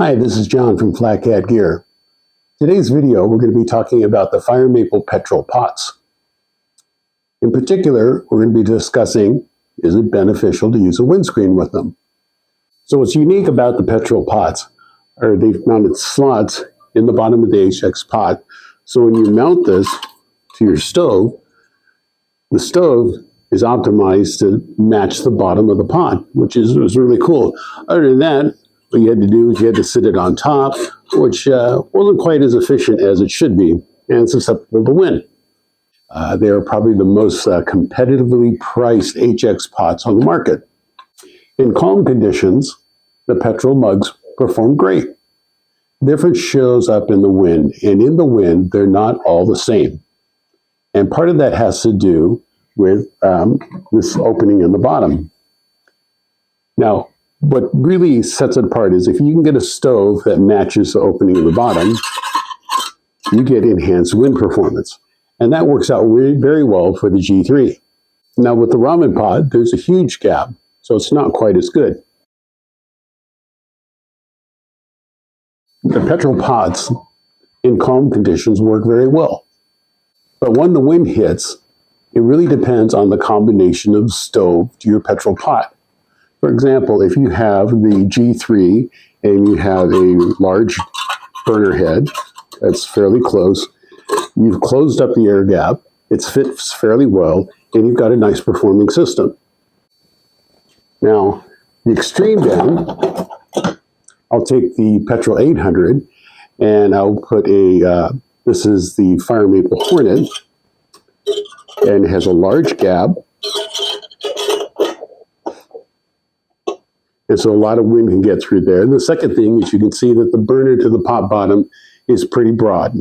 Hi, this is John from FlatCatGear. Today's video, we're going to be talking about the Fire Maple Petrel pots. In particular, we're going to be discussing, is it beneficial to use a windscreen with them? So what's unique about the Petrel pots are they've mounted slots in the bottom of the HX pot. So when you mount this to your stove, the stove is optimized to match the bottom of the pot, which is really cool. Other than that, what you had to do is you had to sit it on top, which wasn't quite as efficient as it should be, and susceptible to wind. They are probably the most competitively priced HX pots on the market. In calm conditions, the Petrel Mugs perform great. The difference shows up in the wind, and in the wind, they're not all the same. And part of that has to do with this opening in the bottom. Now, what really sets it apart is if you can get a stove that matches the opening in the bottom, you get enhanced wind performance. And that works out really, very well for the G3. Now with the ramen pot, there's a huge gap, so it's not quite as good. The Petrel pots in calm conditions work very well. But when the wind hits, it really depends on the combination of the stove to your Petrel pot. For example, if you have the G3 and you have a large burner head that's fairly close, you've closed up the air gap, it fits fairly well, and you've got a nice performing system. Now, the extreme end, I'll take the Petrel 800 and I'll put this is the Fire Maple Hornet, and it has a large gap. And so a lot of wind can get through there. And the second thing is you can see that the burner to the pot bottom is pretty broad.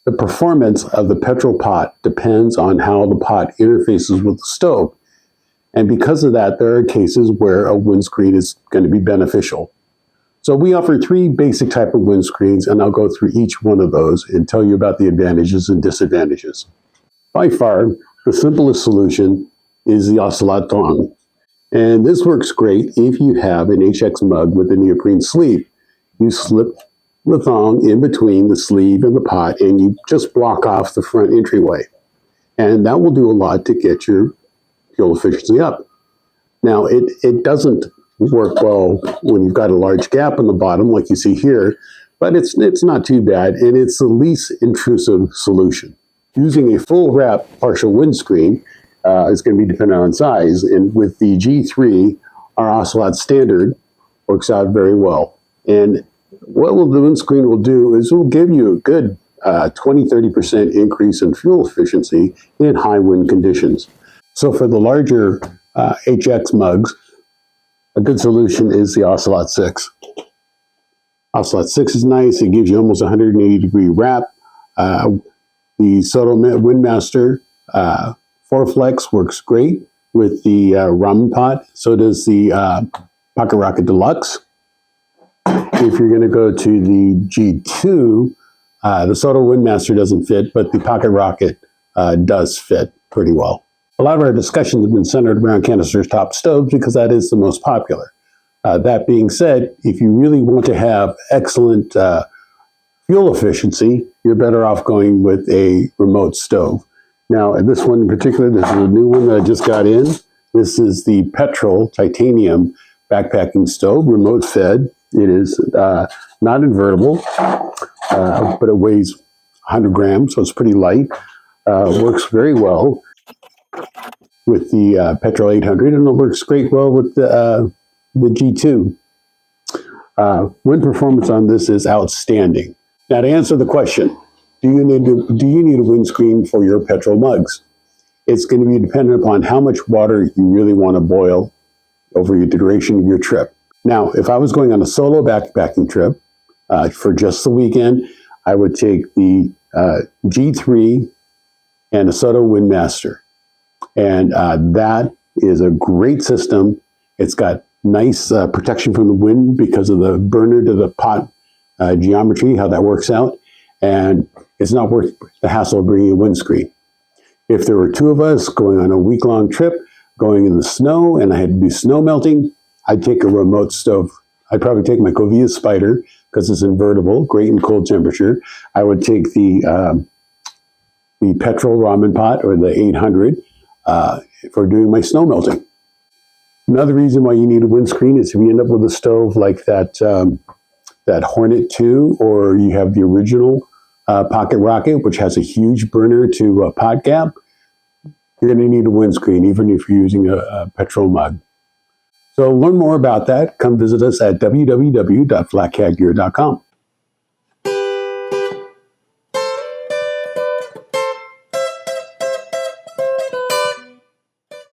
The performance of the Petrel pot depends on how the pot interfaces with the stove. And because of that, there are cases where a windscreen is going to be beneficial. So we offer 3 basic type of windscreens, and I'll go through each one of those and tell you about the advantages and disadvantages. By far, the simplest solution is the Ocelot thong. And this works great if you have an HX mug with a neoprene sleeve. You slip the thong in between the sleeve and the pot, and you just block off the front entryway. And that will do a lot to get your fuel efficiency up. Now, it doesn't work well when you've got a large gap in the bottom like you see here, but it's not too bad, and it's the least intrusive solution. Using a full wrap partial windscreen is going to be dependent on size, and with the G3, our Ocelot standard works out very well. And what the windscreen will do is it will give you a good 20-30% increase in fuel efficiency in high wind conditions. So for the larger HX mugs, a good solution is the Ocelot 6. Ocelot 6 is nice. It gives you almost 180-degree wrap. The Soto Windmaster 4Flex works great with the ramen pot. So does the Pocket Rocket Deluxe. If you're going to go to the G2, the Soto Windmaster doesn't fit, but the Pocket Rocket does fit pretty well. A lot of our discussions have been centered around canister top stoves because that is the most popular. That being said, if you really want to have excellent fuel efficiency, you're better off going with a remote stove. Now, this one in particular, this is a new one that I just got in. This is the Petrel Titanium backpacking stove, remote fed. It is not invertible, but it weighs 100 grams, so it's pretty light. Works very well with the Petrel 800, and it works great well with the G2. Wind performance on this is outstanding. Now, to answer the question, do you need a windscreen for your Petrel mugs? It's going to be dependent upon how much water you really want to boil over the duration of your trip. Now, if I was going on a solo backpacking trip for just the weekend, I would take the G3 and a Soto Windmaster. And that is a great system. It's got nice protection from the wind because of the burner to the pot geometry, how that works out. And it's not worth the hassle of bringing a windscreen. If there were 2 of us going on a week-long trip, going in the snow and I had to do snow melting, I'd take a remote stove. I'd probably take my Covia Spider because it's invertible, great in cold temperature. I would take the Petrel ramen pot or the 800 for doing my snow melting. Another reason why you need a windscreen is if you end up with a stove like that Hornet 2, or you have the original Pocket Rocket, which has a huge burner to pot gap, you're going to need a windscreen, even if you're using a Petrel mug. So learn more about that. Come visit us at www.FlatCatGear.com.